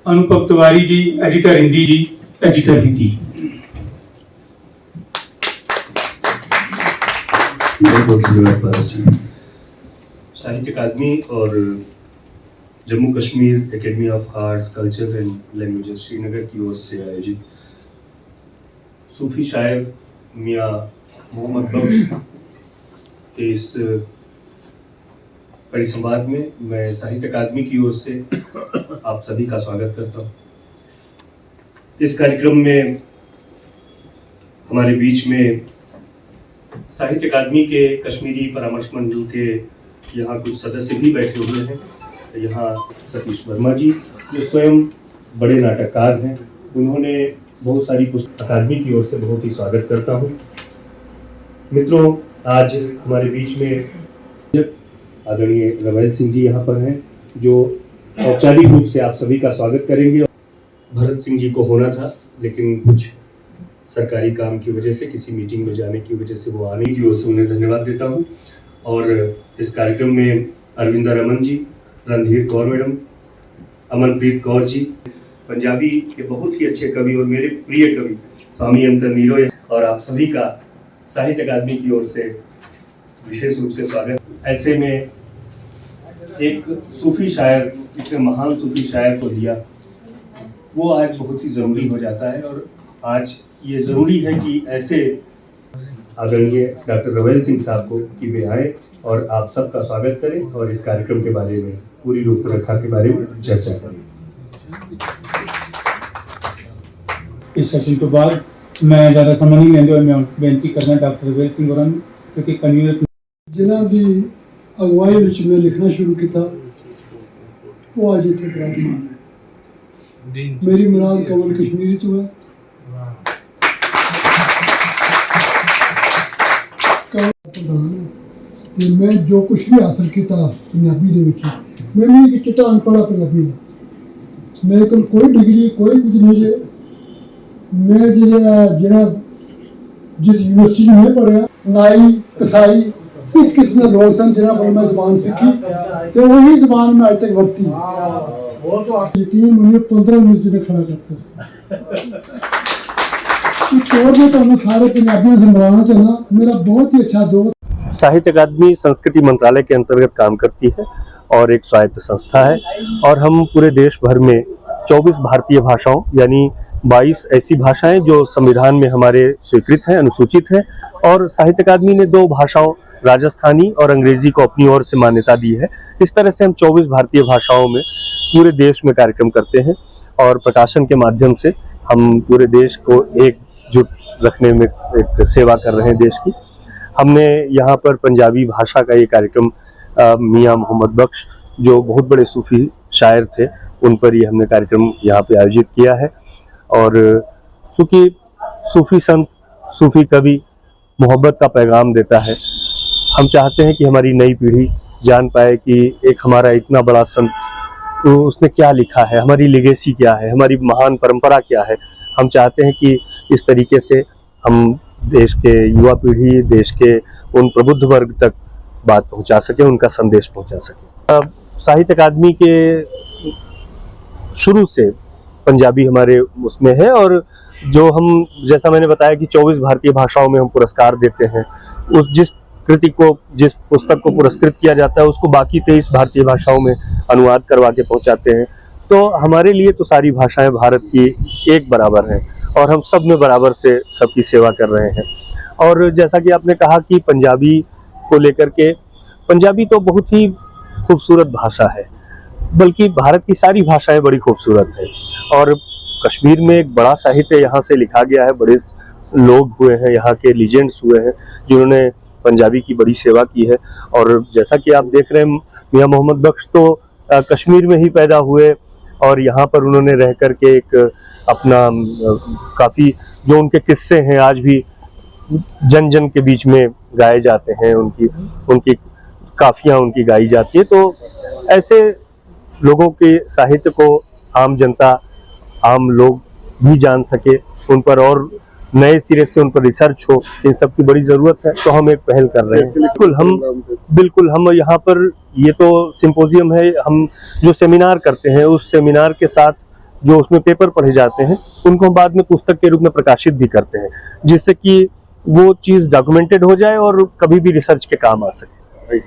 अनुभव तिवारी जी, एडिटर हिंदी जी, एडिटर हिंदी। साहित्य अकादमी और Jammu Kashmir academy of arts culture and languages Srinagar की ओर से आयोजित सूफी शायर मियाँ मोहम्मद बख्श के इस परिसंवाद में मैं साहित्य अकादमी की ओर से आप सभी का स्वागत करता हूँ। इस कार्यक्रम में हमारे बीच में साहित्य अकादमी के कश्मीरी परामर्श मंडल के यहाँ कुछ सदस्य भी बैठे हुए हैं। यहाँ सतीश वर्मा जी जो स्वयं बड़े नाटककार हैं, उन्होंने बहुत सारी पुस्तक अकादमी की ओर से बहुत ही स्वागत करता हूँ। मित्रों, आज हमारे बीच में आदरणीय रवेल सिंह जी यहाँ पर हैं जो औपचारिक रूप से आप सभी का स्वागत करेंगे। भरत सिंह जी को होना था, लेकिन कुछ सरकारी काम की वजह से, किसी मीटिंग में जाने की वजह से वो आने की ओर से उन्हें धन्यवाद देता हूँ। और इस कार्यक्रम में अरविंदा रमन जी, रणधीर कौर मैडम, अमनप्रीत कौर जी, पंजाबी के बहुत ही अच्छे कवि और मेरे प्रिय कवि स्वामी अंतर नीरो, और आप सभी का साहित्य अकादमी की ओर से विशेष रूप से स्वागत। ऐसे में एक सूफी शायर, इतने महान सूफी शायर को दिया, वो आज बहुत ही ज़रूरी हो जाता है। और आज ये ज़रूरी है कि ऐसे आदरणीय डॉक्टर रवेल सिंह साहब को कि वे आए और आप सबका स्वागत करें और इस कार्यक्रम के बारे में, पूरी रूपरेखा के बारे में चर्चा करें। इस सेशन के बाद मैं ज़्यादा समय नहीं लेंगे और मैं बेनती करना डॉक्टर रवेल सिंह होਰਾਂ ਨੂੰ क्योंकि कन्वीनर जिन्हों की अगवाई में मैं लिखना शुरू किया वो अज इतने विराजमान है। मेरी मुराद कवल कश्मीरी तो है। मैं जो कुछ भी हासिल किया पंजाबी के, मैं भी एक चिट्टा अनपढ़ा पंजाबी का, मेरे को कोई डिग्री कोई कुछ नहीं है। मैं जिहड़ा जिस यूनिवर्सिटी में पढ़िया, नाई कसाई किस किस्म के लोग सन जिन्होंने को मैं जबान सीखी तो वही जबान में आज तक वरती। यकीन मुझे 15 मिनट में खड़ा करता और मैं तो सारे पंजाबियों से मिलाना चाहना। मेरा बहुत ही अच्छा दोस्त। साहित्य अकादमी संस्कृति मंत्रालय के अंतर्गत काम करती है और एक स्वायत्त संस्था है, और हम पूरे देश भर में 24 भारतीय भाषाओं यानी 22 ऐसी भाषाएं जो संविधान में हमारे स्वीकृत हैं, अनुसूचित हैं, और साहित्य अकादमी ने 2 भाषाओं राजस्थानी और अंग्रेजी को अपनी ओर से मान्यता दी है। इस तरह से हम 24 भारतीय भाषाओं में पूरे देश में कार्यक्रम करते हैं और प्रकाशन के माध्यम से हम पूरे देश को एकजुट रखने में एक सेवा कर रहे हैं देश की। हमने यहाँ पर पंजाबी भाषा का ये कार्यक्रम मियाँ मोहम्मद बख्श जो बहुत बड़े सूफी शायर थे, उन पर ये हमने कार्यक्रम यहाँ पे आयोजित किया है। और चूँकि सूफी संत, सूफी कवि मोहब्बत का पैगाम देता है, हम चाहते हैं कि हमारी नई पीढ़ी जान पाए कि एक हमारा इतना बड़ा संत, तो उसने क्या लिखा है, हमारी लेगेसी क्या है, हमारी महान परंपरा क्या है। हम चाहते हैं कि इस तरीके से हम देश के युवा पीढ़ी, देश के उन प्रबुद्ध वर्ग तक बात पहुंचा सकें, उनका संदेश पहुंचा सकें। साहित्य अकादमी के शुरू से पंजाबी हमारे उसमें है, और जो हम, जैसा मैंने बताया कि 24 भारतीय भाषाओं में हम पुरस्कार देते हैं। उस जिस कृति को, जिस पुस्तक को पुरस्कृत किया जाता है, उसको बाकी 23 भारतीय भाषाओं में अनुवाद करवा के पहुंचाते हैं। तो हमारे लिए तो सारी भाषाएं भारत की एक बराबर हैं और हम सब में बराबर से सबकी सेवा कर रहे हैं। और जैसा कि आपने कहा कि पंजाबी को लेकर के, पंजाबी तो बहुत ही खूबसूरत भाषा है, बल्कि भारत की सारी भाषाएं बड़ी खूबसूरत है। और कश्मीर में एक बड़ा साहित्य यहाँ से लिखा गया है, बड़े लोग हुए हैं, यहाँ के लीजेंड्स हुए हैं जिन्होंने पंजाबी की बड़ी सेवा की है। और जैसा कि आप देख रहे हैं, मियाँ मोहम्मद बख्श तो कश्मीर में ही पैदा हुए और यहाँ पर उन्होंने रह कर के एक अपना काफ़ी, जो उनके किस्से हैं आज भी जन जन के बीच में गाए जाते हैं, उनकी काफियाँ उनकी गाई जाती है। तो ऐसे लोगों के साहित्य को आम जनता, आम लोग भी जान सके, उन पर और नए सिरे से उन पर रिसर्च हो, इन सब की बड़ी ज़रूरत है। तो हम एक पहल कर रहे हैं। बिल्कुल हम यहाँ पर, ये तो सिंपोजियम है, हम जो सेमिनार करते हैं उस सेमिनार के साथ जो उसमें पेपर पढ़े जाते हैं उनको हम बाद में पुस्तक के रूप में प्रकाशित भी करते हैं, जिससे कि वो चीज़ डॉक्यूमेंटेड हो जाए और कभी भी रिसर्च के काम आ सके।